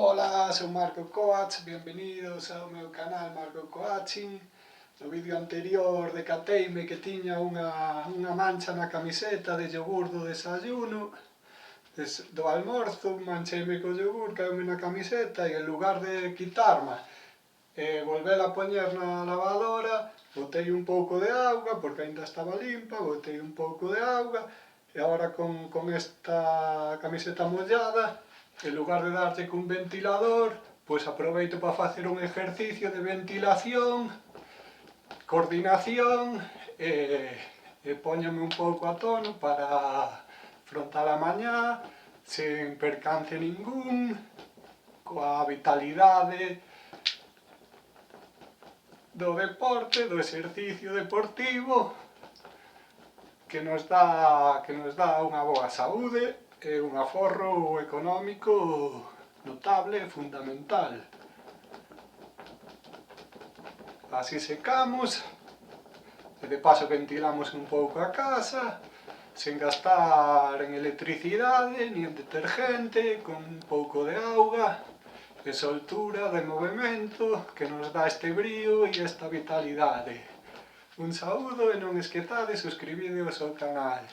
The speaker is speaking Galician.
Ola, sou Marco Coach, benvenidos ao meu canal Marco Coaching. No vídeo anterior decateime que tiña unha mancha na camiseta de yogur do desayuno, do almorzo, mancheime co yogur, caeume na camiseta e en lugar de quitarma e volvela a poñer na lavadora, botei un pouco de auga, porque aínda estaba limpa, botei un pouco de auga e agora con esta camiseta mollada, en lugar de darlle cun ventilador, pois aproveito para facer un exercicio de ventilación, coordinación e póñome un pouco a tono para afrontar a mañá sen percance ningún, coa vitalidade do deporte, do exercicio deportivo que nos dá unha boa saúde e un aforro económico notable e fundamental. Así secamos e de paso ventilamos un pouco a casa sen gastar en electricidade nin en detergente, con un pouco de auga e soltura de movimento que nos dá este brío e esta vitalidade. Un saúdo e non esquezades suscribídeos ao canal.